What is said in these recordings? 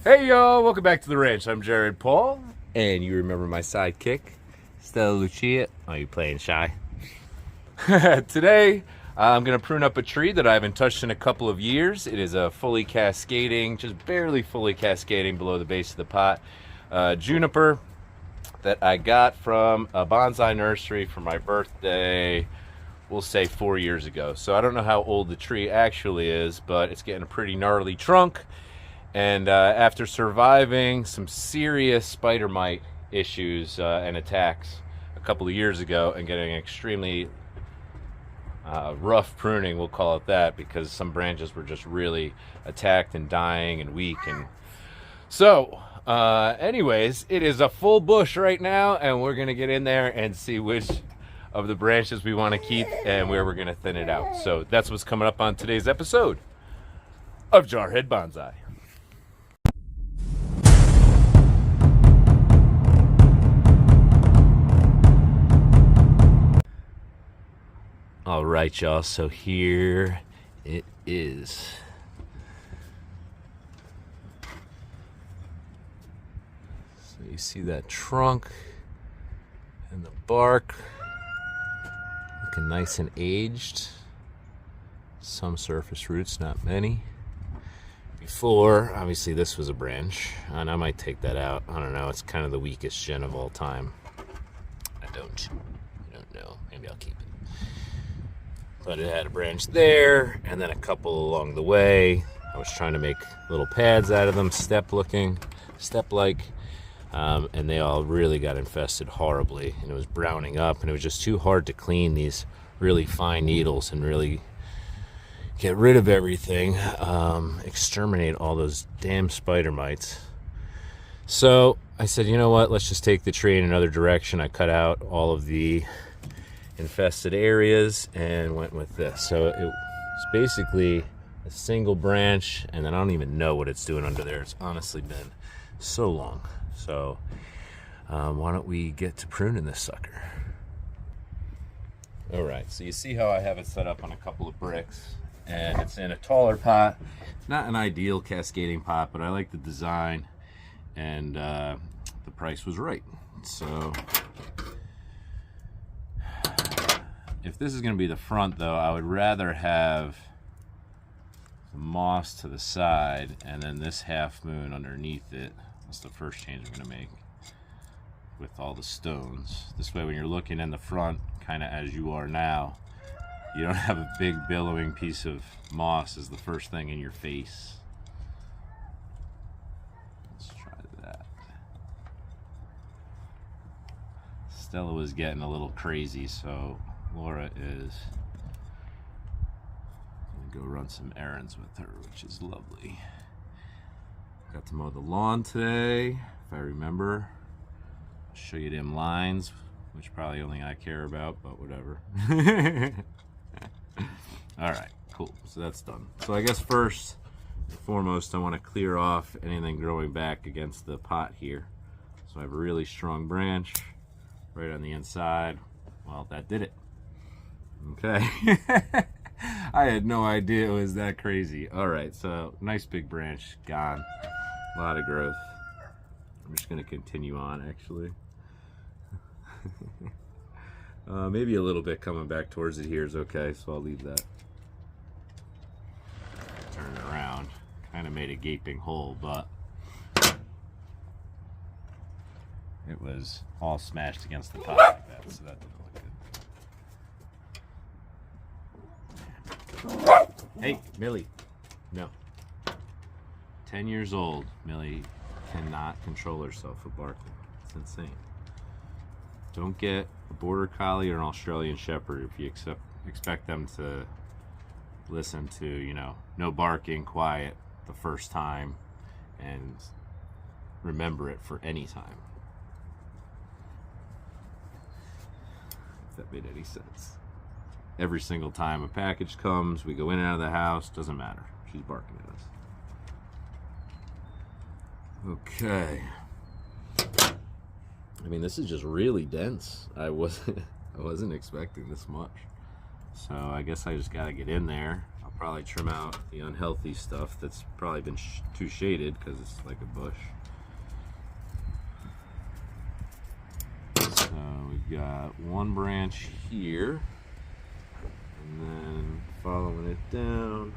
Hey y'all, welcome back to the ranch. I'm Jared Paul, and you remember my sidekick, Stella Lucia. Oh, you playing shy? Today, I'm gonna prune up a tree that I haven't touched in a couple of years. It is a fully cascading, just barely fully cascading below the base of the pot, Juniper that I got from a bonsai nursery for my birthday, we'll say 4 years ago. So I don't know how old the tree actually is, but it's getting a pretty gnarly trunk. And after surviving some serious spider mite issues and attacks a couple of years ago and getting extremely rough pruning, we'll call it that, because some branches were just really attacked and dying and weak. And so anyways, it is a full bush right now, and we're gonna get in there and see which of the branches we want to keep and where we're gonna thin it out. So that's what's coming up on today's episode of Jarhead Bonsai. All right, y'all, so here it is. So you see that trunk and the bark looking nice and aged. Some surface roots, not many. Before, obviously this was a branch, and I might take that out. I don't know, it's kind of the weakest gen of all time. I don't know, maybe I'll keep it. But it had a branch there, and then a couple along the way. I was trying to make little pads out of them, step-like, and they all really got infested horribly, and it was browning up, and it was just too hard to clean these really fine needles and really get rid of everything, exterminate all those damn spider mites. So I said, you know what, let's just take the tree in another direction. I cut out all of the infested areas and went with this. So it's basically a single branch, and then I don't even know what it's doing under there. It's honestly been so long. So why don't we get to pruning this sucker? All right, so you see how I have it set up on a couple of bricks, and it's in a taller pot. Not an ideal cascading pot, but I like the design, and the price was right. So if this is going to be the front, though, I would rather have the moss to the side and then this half moon underneath it. That's the first change I'm going to make with all the stones. This way, when you're looking in the front, kind of as you are now, you don't have a big billowing piece of moss as the first thing in your face. Let's try that. Stella was getting a little crazy, so Laura is gonna go run some errands with her, which is lovely. Got to mow the lawn today, if I remember. I'll show you them lines, which probably only I care about, but whatever. All right, cool, so that's done. So I guess first and foremost, I want to clear off anything growing back against the pot here. So I have a really strong branch right on the inside. Well, that did it. Okay. I had no idea it was that crazy. All right, so nice big branch gone. A lot of growth. I'm just going to continue on, actually. Maybe a little bit coming back towards it here is okay, so I'll leave that. Turn it around. Kind of made a gaping hole, but it was all smashed against the pot like that, so that didn't look good. Hey, Millie. No. 10 years old. Millie cannot control herself with barking. It's insane. Don't get a border collie or an Australian shepherd if you expect them to listen to, you know, no barking, quiet the first time, and remember it for any time. If that made any sense. Every single time a package comes, we go in and out of the house, doesn't matter. She's barking at us. Okay. I mean, this is just really dense. I wasn't expecting this much. So I guess I just gotta get in there. I'll probably trim out the unhealthy stuff that's probably been too shaded because it's like a bush. So we've got one branch here, and then following it down,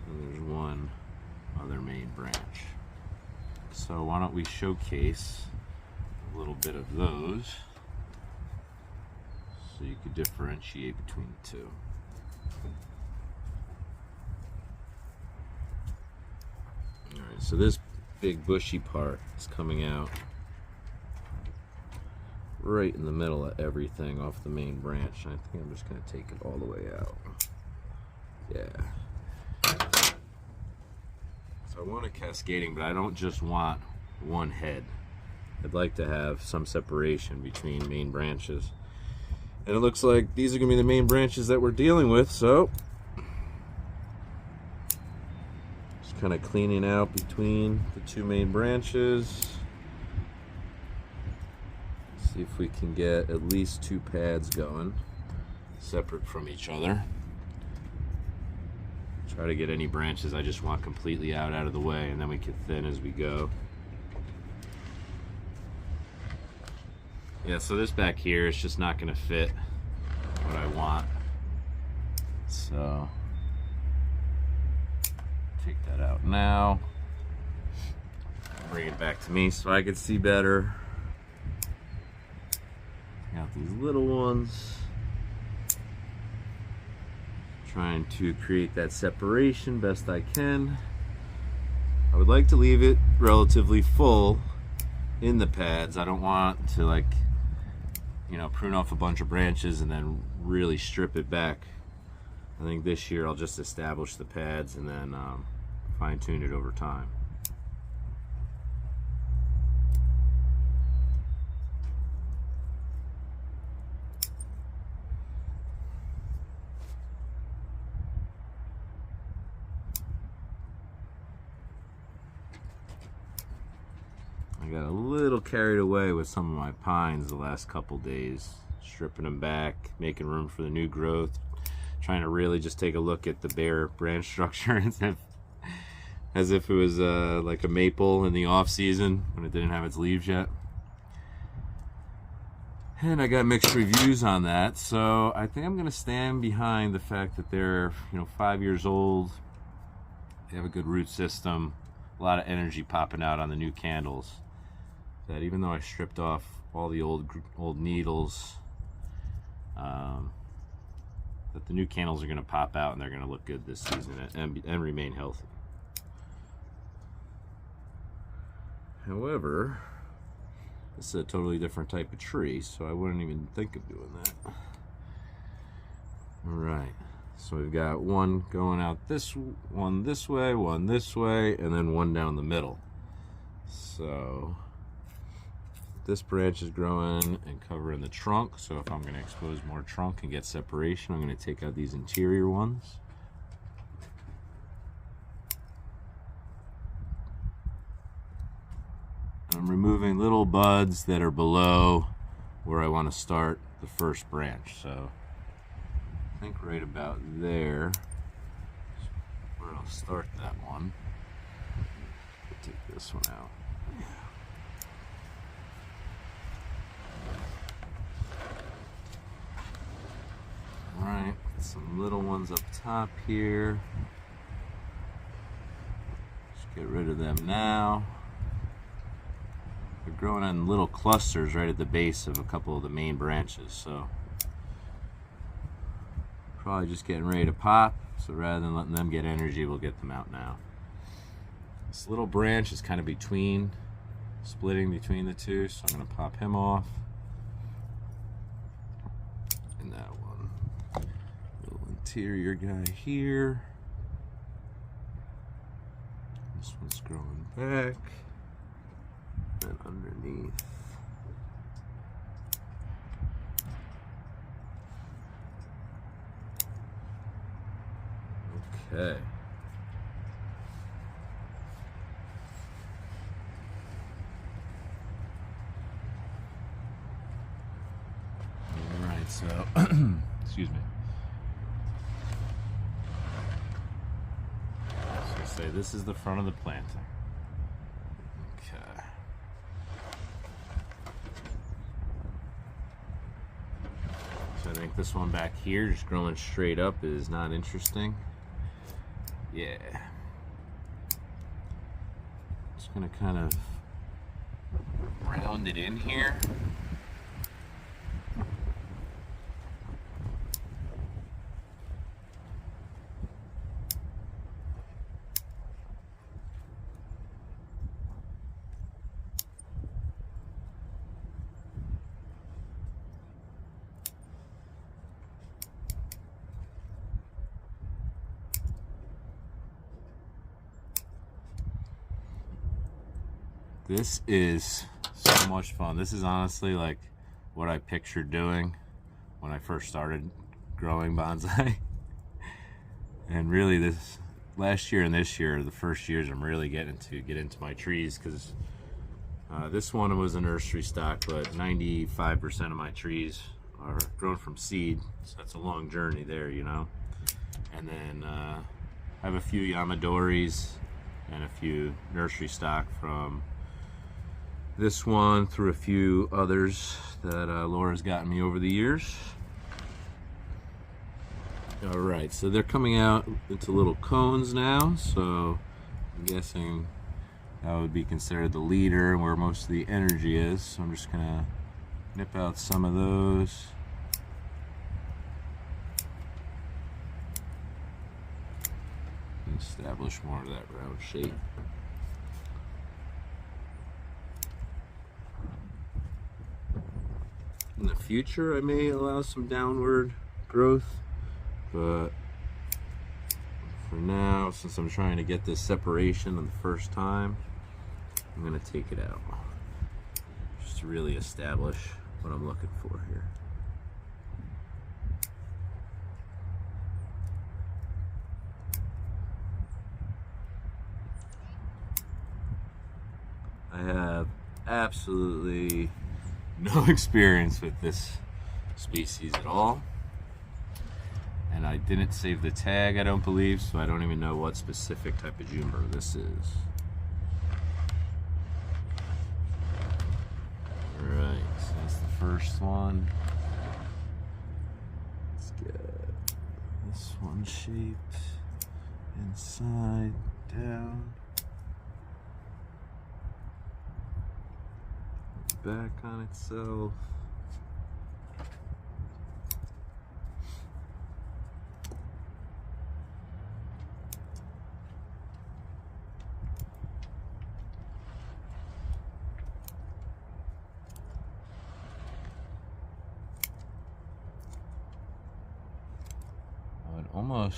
and there's one other main branch. So why don't we showcase a little bit of those so you could differentiate between the two. Alright, so this big bushy part is coming out right in the middle of everything off the main branch. And I think I'm just going to take it all the way out. Yeah. So I want a cascading, but I don't just want one head. I'd like to have some separation between main branches. And it looks like these are going to be the main branches that we're dealing with, so just kind of cleaning out between the two main branches. See if we can get at least two pads going separate from each other. Try to get any branches I just want completely out of the way, and then we can thin as we go. Yeah, so this back here is just not going to fit what I want. So take that out now. Bring it back to me so I can see better. Got these little ones. Trying to create that separation best I can. I would like to leave it relatively full in the pads. I don't want to, like, you know, prune off a bunch of branches and then really strip it back. I think this year I'll just establish the pads and then fine tune it over time. I got a little carried away with some of my pines the last couple days, stripping them back, making room for the new growth, trying to really just take a look at the bare branch structure as if it was like a maple in the off season when it didn't have its leaves yet. And I got mixed reviews on that, so I think I'm going to stand behind the fact that they're, you know, 5 years old. They have a good root system, a lot of energy popping out on the new candles. That even though I stripped off all the old needles, that the new candles are going to pop out and they're going to look good this season and remain healthy. However, this is a totally different type of tree, so I wouldn't even think of doing that. Alright, so we've got one going out one this way, and then one down the middle. So this branch is growing and covering the trunk, so if I'm going to expose more trunk and get separation, I'm going to take out these interior ones. I'm removing little buds that are below where I want to start the first branch. So I think right about there is where I'll start that one. I'll take this one out. Alright, some little ones up top here. Just get rid of them now. They're growing in little clusters right at the base of a couple of the main branches, so probably just getting ready to pop. So rather than letting them get energy, we'll get them out now. This little branch is kind of splitting between the two, so I'm going to pop him off. And that one. Little interior guy here. This one's growing back. And underneath. Okay. All right, so excuse me. say this is the front of the planting. Okay. So I think this one back here, just growing straight up, is not interesting. Yeah. Just gonna kind of round it in here. This is so much fun. This is honestly like what I pictured doing when I first started growing bonsai. And really this last year and this year are the first years I'm really getting to get into my trees, because this one was a nursery stock, but 95% of my trees are grown from seed, so that's a long journey there, you know. And then I have a few Yamadoris and a few nursery stock from this one through a few others that Laura's gotten me over the years. All right, so they're coming out into little cones now, so I'm guessing that would be considered the leader, where most of the energy is. So I'm just gonna nip out some of those. And establish more of that round shape. In the future, I may allow some downward growth, but for now, since I'm trying to get this separation on the first time, I'm going to take it out just to really establish what I'm looking for here. I have absolutely no experience with this species at all, and I didn't save the tag, I don't believe, so I don't even know what specific type of Juniper this is. Alright, so that's the first one. Let's get this one shaped inside, down, back on itself. I would almost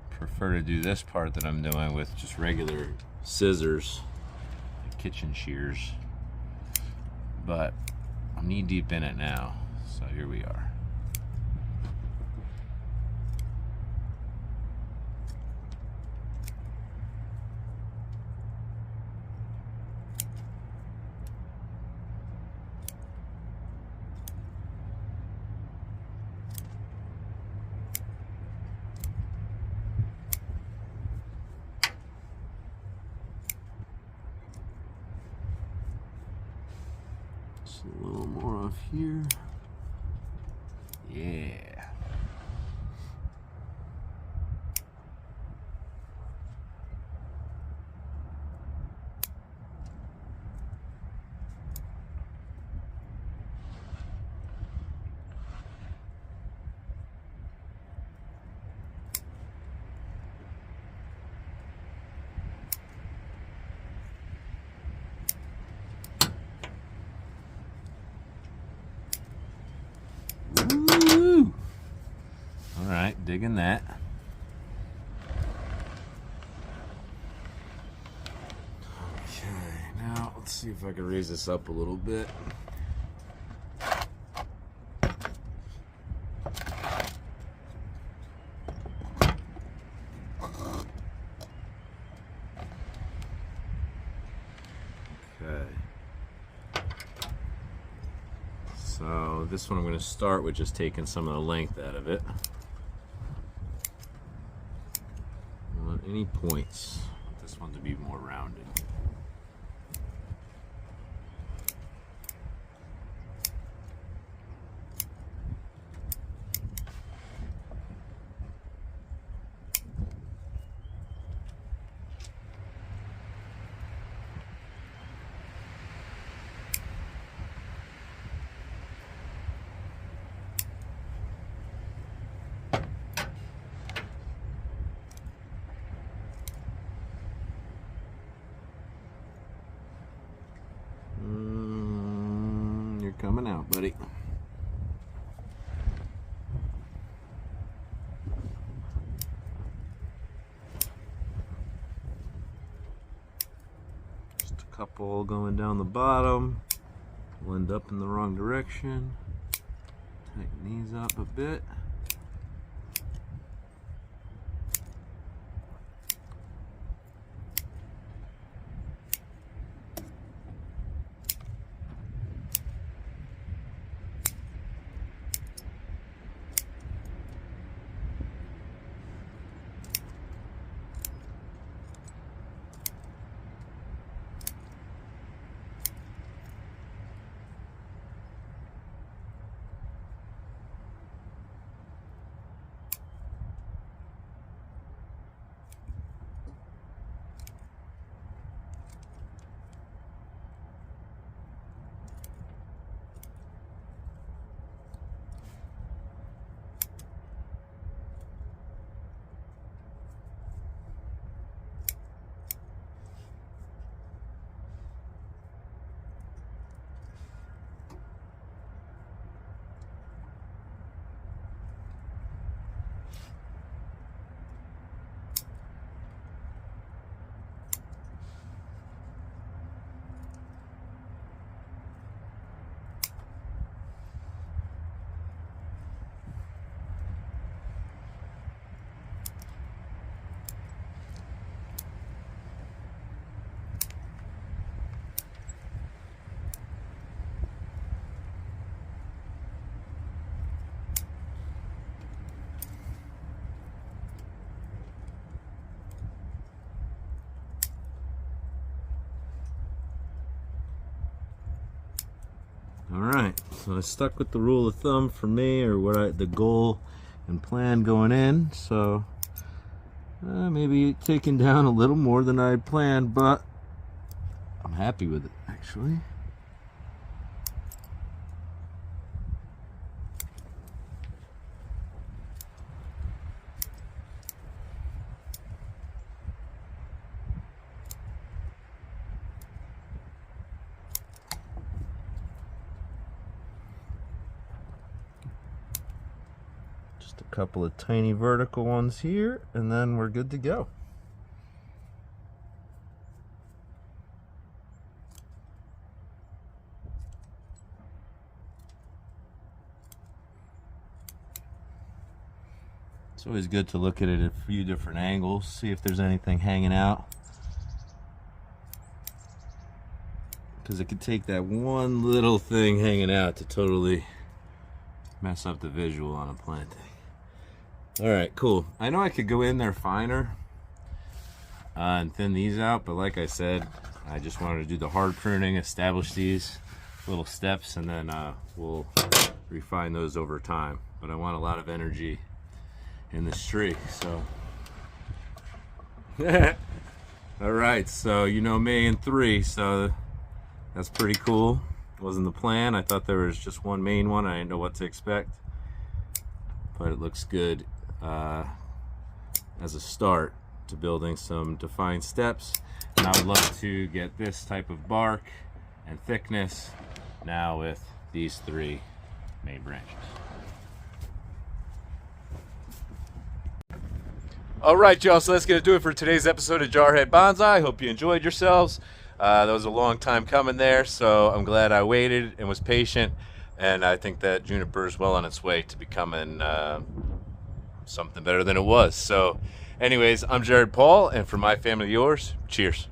prefer to do this part that I'm doing with just regular scissors, like kitchen shears. But I'm knee deep in it now, so here we are. A little more off here. Yeah. Woo! All right, digging that. Okay, now let's see if I can raise this up a little bit. Okay. So this one I'm going to start with just taking some of the length out of it. 1 any points. This one to be more rounded. You're coming out, buddy. Just a couple going down the bottom. We'll end up in the wrong direction. Tighten these up a bit. Alright, so I stuck with the rule of thumb for me, or the goal and plan going in. So maybe taking down a little more than I had planned, but I'm happy with it actually. A couple of tiny vertical ones here, and then we're good to go. It's always good to look at it at a few different angles, see if there's anything hanging out, because it could take that one little thing hanging out to totally mess up the visual on a planting. Alright, cool. I know I could go in there finer and thin these out, but like I said, I just wanted to do the hard pruning, establish these little steps, and then we'll refine those over time. But I want a lot of energy in this tree, so. Alright, so you know me in 3, so that's pretty cool. Wasn't the plan. I thought there was just one main one. I didn't know what to expect, but it looks good as a start to building some defined steps. And I would love to get this type of bark and thickness now with these 3 main branches. All right, y'all, so that's going to do it for today's episode of Jarhead Bonsai. I hope you enjoyed yourselves. That was a long time coming there, so I'm glad I waited and was patient. And I think that Juniper is well on its way to becoming something better than it was. So anyways, I'm Jared Paul, and for my family, yours, cheers.